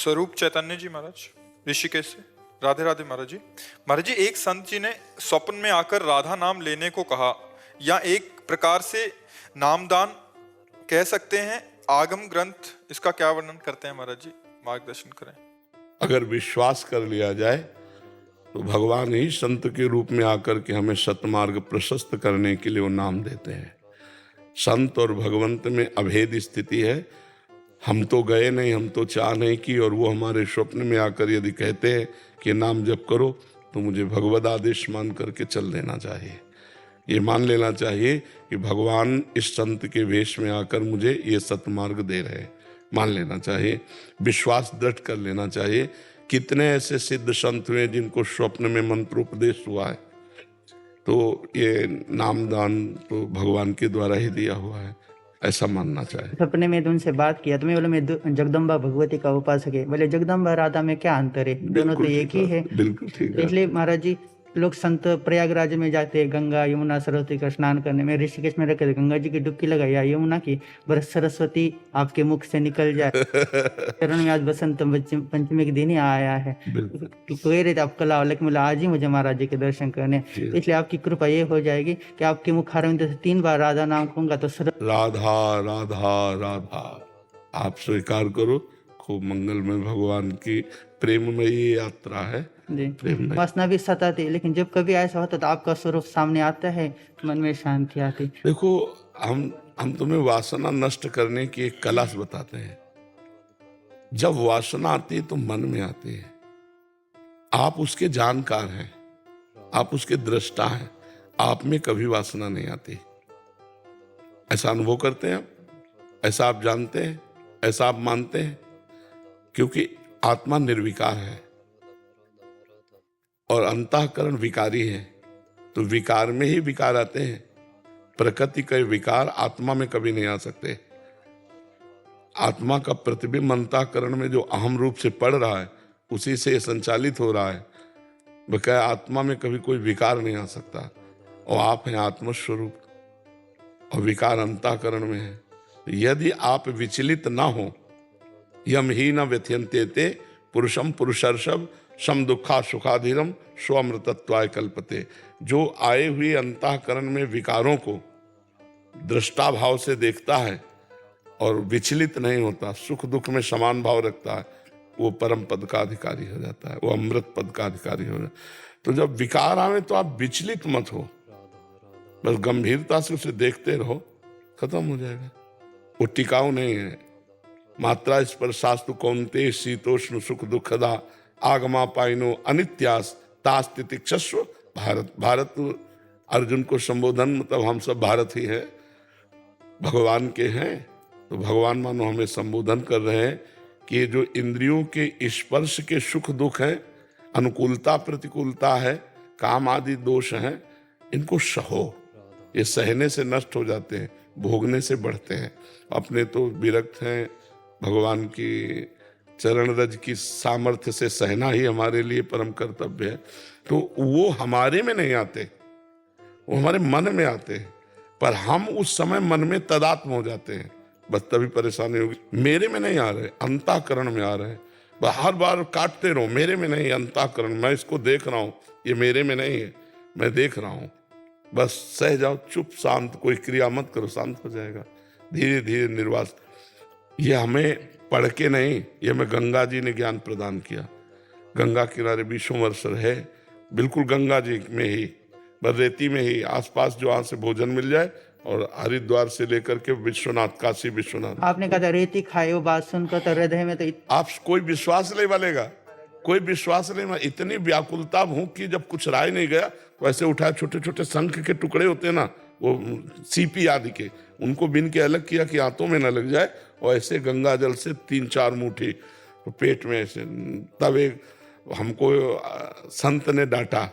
स्वरूप चैतन्य जी महाराज, ऋषिकेश से। राधे राधे महाराज जी। महाराज जी, एक संत जी ने स्वप्न में आकर राधा नाम लेने को कहा, या एक प्रकार से नामदान कह सकते हैं। आगम ग्रंथ इसका क्या वर्णन करते हैं महाराज जी, मार्गदर्शन करें। अगर विश्वास कर लिया जाए तो भगवान ही संत के रूप में आकर के हमें सतमार्ग प्रशस्त करने के लिए वो नाम देते हैं। संत और भगवंत में अभेद स्थिति है। हम तो गए नहीं, हम तो चाह नहीं की, और वो हमारे स्वप्न में आकर यदि कहते हैं कि नाम जप करो, तो मुझे भगवद आदेश मान करके चल देना चाहिए। ये मान लेना चाहिए कि भगवान इस संत के वेश में आकर मुझे ये सतमार्ग दे रहे हैं, मान लेना चाहिए। विश्वास दृढ़ कर लेना चाहिए। कितने ऐसे सिद्ध संत हुए जिनको स्वप्न में मंत्रोपदेश हुआ है, तो ये नामदान तो भगवान के द्वारा ही दिया हुआ है, ऐसा मानना चाहिए। सपने में उनसे बात किया तो मैं बोला मैं जगदम्बा भगवती का उपासक है। बोले जगदम्बा राधा में क्या अंतर है, दोनों तो एक ही है। बिल्कुल ठीक है। इसलिए महाराज जी लोग संत प्रयागराज में जाते हैं गंगा यमुना सरस्वती का स्नान करने में। ऋषिकेश में रखे गंगा जी की डुबकी लगाई या यमुना की, बरस सरस्वती आपके मुख से निकल जाए। चरण में आज बसंत पंचमी के दिन ही आया है। कह रहे थे आप कल आओ, लेकिन बोला आज ही मुझे महाराज जी के दर्शन करने। तो इसलिए आपकी कृपा ये हो जाएगी कि आपके मुखारविंद से 3 बार राधा नाम कहूंगा तो राधा राधा राधा आप स्वीकार करो। खूब मंगलमय भगवान की प्रेममयी यात्रा है जी। वासना भी सताती, लेकिन जब कभी ऐसा होता तो आपका स्वरूप सामने आता है, मन में शांति आती। देखो, हम तुम्हें वासना नष्ट करने की एक कला बताते हैं। जब वासना आती है तो मन में आती है। आप उसके जानकार हैं, आप उसके दृष्टा हैं, आप में कभी वासना नहीं आती। ऐसा अनुभव करते हैं आप, ऐसा आप जानते हैं, ऐसा आप मानते हैं, क्योंकि आत्मा निर्विकार है और अंतःकरण विकारी है। तो विकार में ही विकार आते हैं। प्रकृति के विकार आत्मा में कभी नहीं आ सकते। आत्मा का प्रतिबिंब अंतःकरण में जो अहम रूप से पड़ रहा है, उसी से संचालित हो रहा है। बकाया आत्मा में कभी कोई विकार नहीं आ सकता। और आप हैं आत्मस्वरूप, और विकार अंतःकरण में है। यदि आप विचलित ना हो, यम ही न व्यथयन्ते ते पुरुषम पुरुषर्षभ सम दुखा सुखाधीरम स्वमृतत्वाय कल्पते। जो आए हुए अंतःकरण में विकारों को दृष्टा भाव से देखता है और विचलित नहीं होता, सुख दुख में समान भाव रखता है, वो परम पद का अधिकारी हो जाता है, वो अमृत पद का अधिकारी हो जाता है। तो जब विकार आवे तो आप विचलित मत हो, बस गंभीरता से उसे देखते रहो, खत्म हो जाएगा। वो टिकाऊ नहीं है। मात्रा स्पर्शास्तु कौन्ते शीतोष्ण सुख दुखदा आगमा पाइनो अनित्यास तास्ति तिक्षस्व भारत। भारत अर्जुन को संबोधन, मतलब हम सब भारत ही हैं, भगवान के हैं। तो भगवान मानो हमें संबोधन कर रहे हैं कि ये जो इंद्रियों के स्पर्श के सुख दुख हैं, अनुकूलता प्रतिकूलता है, काम आदि दोष हैं, इनको सहो। ये सहने से नष्ट हो जाते हैं, भोगने से बढ़ते हैं। अपने तो विरक्त हैं, भगवान की चरण रज की सामर्थ्य से सहना ही हमारे लिए परम कर्तव्य है। तो वो हमारे में नहीं आते, वो हमारे मन में आते हैं। पर हम उस समय मन में तदात्म हो जाते हैं, बस तभी परेशानी होगी। मेरे में नहीं आ रहे, अंतःकरण में आ रहे हैं। हर बार काटते रहो, मेरे में नहीं, अंतःकरण, मैं इसको देख रहा हूँ, ये मेरे में नहीं है, मैं देख रहा हूँ। बस सह जाओ, चुप शांत, कोई क्रिया मत करो, शांत हो जाएगा। धीरे धीरे निर्वास। ये हमें पढ़ के नहीं, ये हमें गंगा जी ने ज्ञान प्रदान किया। गंगा किनारे 20 वर्ष है, बिल्कुल गंगा जी में ही, बस रेती में ही, आसपास जो यहाँ से भोजन मिल जाए, और हरिद्वार से लेकर के विश्वनाथ, काशी विश्वनाथ। आपने कहा रेती खाए, वो बात सुनकर तो हृदय में तो आप कोई विश्वास नहीं बनेगा, कोई विश्वास नहीं। इतनी व्याकुलता हूं कि जब कुछ राय नहीं गया, वैसे उठाए, छोटे छोटे शंख के टुकड़े होते हैं ना, वो सीपी आदि के, उनको बीन के अलग किया कि आंतों में न लग जाए, और ऐसे गंगा जल से 3-4 मुट्ठी पेट में ऐसे। तब एक हमको संत ने डांटा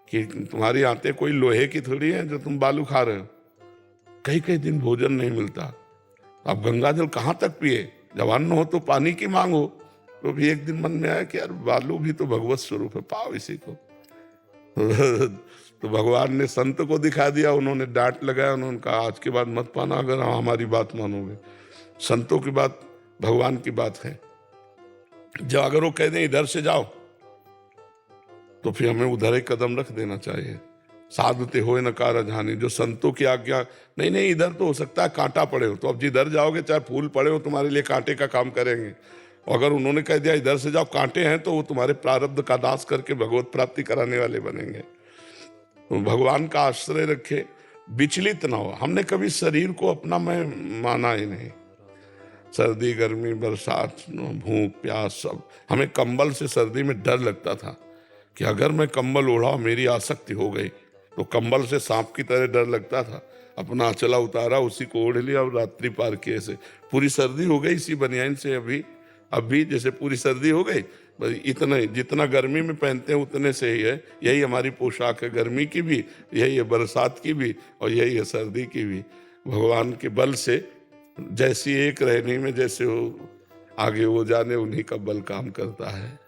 कि तुम्हारी आंतें कोई लोहे की थोड़ी हैं जो तुम बालू खा रहे हो। कई दिन भोजन नहीं मिलता, अब गंगा जल कहाँ तक पिए, जब अन्न हो तो पानी की मांग हो। तो भी एक दिन मन में आया कि यार बालू भी तो भगवत स्वरूप है, पाओ इसी को। तो भगवान ने संत को दिखा दिया, उन्होंने डांट लगाया, उन्होंने कहा आज के बाद मत पाना अगर हमारी बात मानोगे। संतों की बात भगवान की बात है। जब अगर वो कह दें इधर से जाओ, तो फिर हमें उधर एक कदम रख देना चाहिए। साधुते होए न कारज हानि, जो संतों की आज्ञा, नहीं नहीं इधर तो हो सकता है कांटा पड़े हो, तो अब जिधर जाओगे चाहे फूल पड़े हो तुम्हारे लिए कांटे का काम करेंगे। और अगर उन्होंने कह दिया इधर से जाओ कांटे हैं, तो वो तुम्हारे प्रारब्ध का नाश करके भगवत प्राप्ति कराने वाले बनेंगे। तो भगवान का आश्रय रखे, विचलित ना हो। हमने कभी शरीर को अपना मैं माना ही नहीं। सर्दी गर्मी बरसात भूख प्यास सब, हमें कंबल से सर्दी में डर लगता था कि अगर मैं कंबल ओढ़ा मेरी आसक्ति हो गई, तो कंबल से सांप की तरह डर लगता था। अपना अचला उतारा, उसी को ओढ़ लिया और रात्रि पार किए। से पूरी सर्दी हो गई इसी बनियान से। अभी जैसे पूरी सर्दी हो गई, बस इतना ही, जितना गर्मी में पहनते हैं उतने से ही है। यही हमारी पोशाक है, गर्मी की भी यही है, बरसात की भी, और यही है सर्दी की भी। भगवान के बल से जैसी एक रहनी में जैसे हो, आगे वो जाने, उन्हीं का बल काम करता है।